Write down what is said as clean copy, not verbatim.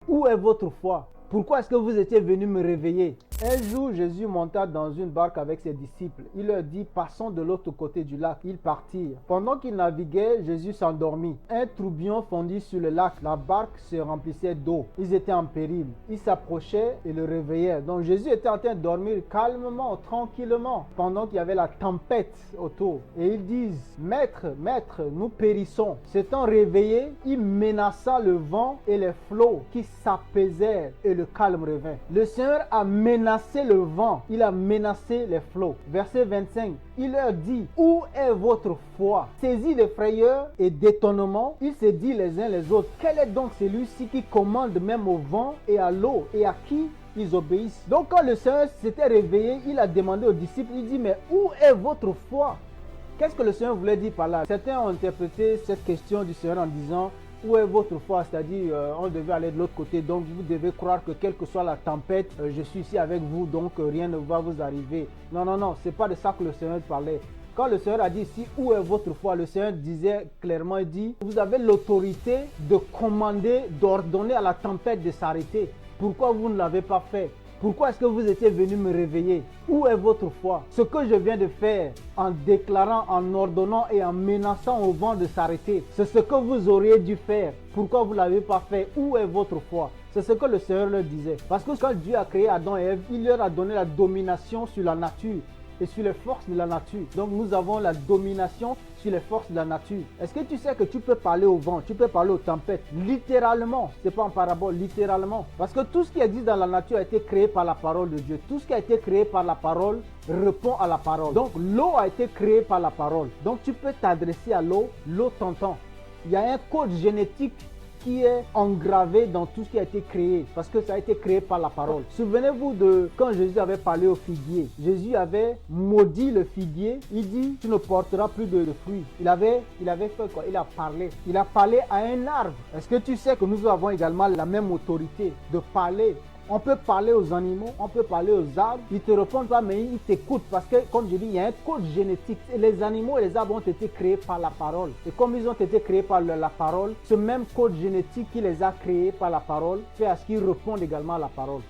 où est votre foi? Pourquoi est-ce que vous étiez venus me réveiller? Un jour, Jésus monta dans une barque avec ses disciples. Il leur dit, passons de l'autre côté du lac. Ils partirent. Pendant qu'ils naviguaient, Jésus s'endormit. Un tourbillon fondit sur le lac. La barque se remplissait d'eau. Ils étaient en péril. Ils s'approchaient et le réveillaient. Donc Jésus était en train de dormir calmement, tranquillement, pendant qu'il y avait la tempête autour. Et ils disent, Maître, Maître, nous périssons. S'étant réveillés, il menaça le vent et les flots qui s'apaisèrent et le calme revint. Le Seigneur a menacé le vent, il a menacé les flots. Verset 25, il leur dit, où est votre foi? Saisis de frayeur et d'étonnement, ils se disent les uns les autres, quel est donc celui-ci qui commande même au vent et à l'eau et à qui ils obéissent? Donc quand le Seigneur s'était réveillé, il a demandé aux disciples, il dit, mais où est votre foi? Qu'est-ce que le Seigneur voulait dire par là? Certains ont interprété cette question du Seigneur en disant, où est votre foi? C'est-à-dire, on devait aller de l'autre côté, donc vous devez croire que quelle que soit la tempête, je suis ici avec vous, donc rien ne va vous arriver. Non, non, non, c'est pas de ça que le Seigneur parlait. Quand le Seigneur a dit ici, où est votre foi? Le Seigneur disait clairement, il dit, vous avez l'autorité de commander, d'ordonner à la tempête de s'arrêter. Pourquoi vous ne l'avez pas fait? Pourquoi est-ce que vous étiez venu me réveiller? Où est votre foi? Ce que je viens de faire en déclarant, en ordonnant et en menaçant au vent de s'arrêter, c'est ce que vous auriez dû faire. Pourquoi vous ne l'avez pas fait? Où est votre foi? C'est ce que le Seigneur leur disait. Parce que quand Dieu a créé Adam et Ève, il leur a donné la domination sur la nature et sur les forces de la nature. Donc nous avons la domination sur les forces de la nature. Est-ce que tu sais que tu peux parler au vent, tu peux parler aux tempêtes, littéralement, c'est pas en parabole, littéralement. Parce que tout ce qui existe dans la nature a été créé par la parole de Dieu. Tout ce qui a été créé par la parole répond à la parole. Donc l'eau a été créée par la parole. Donc tu peux t'adresser à l'eau, l'eau t'entend. Il y a un code génétique qui est engravé dans tout ce qui a été créé, parce que ça a été créé par la parole. Souvenez-vous de quand Jésus avait parlé au figuier. Jésus avait maudit le figuier. Il dit, tu ne porteras plus de fruits. Il avait fait quoi? Il a parlé. Il a parlé à un arbre. Est-ce que tu sais que nous avons également la même autorité de parler? On peut parler aux animaux, on peut parler aux arbres. Ils ne te répondent pas, mais ils t'écoutent parce que, comme je dis, il y a un code génétique. Et les animaux et les arbres ont été créés par la parole. Et comme ils ont été créés par la parole, ce même code génétique qui les a créés par la parole fait à ce qu'ils répondent également à la parole.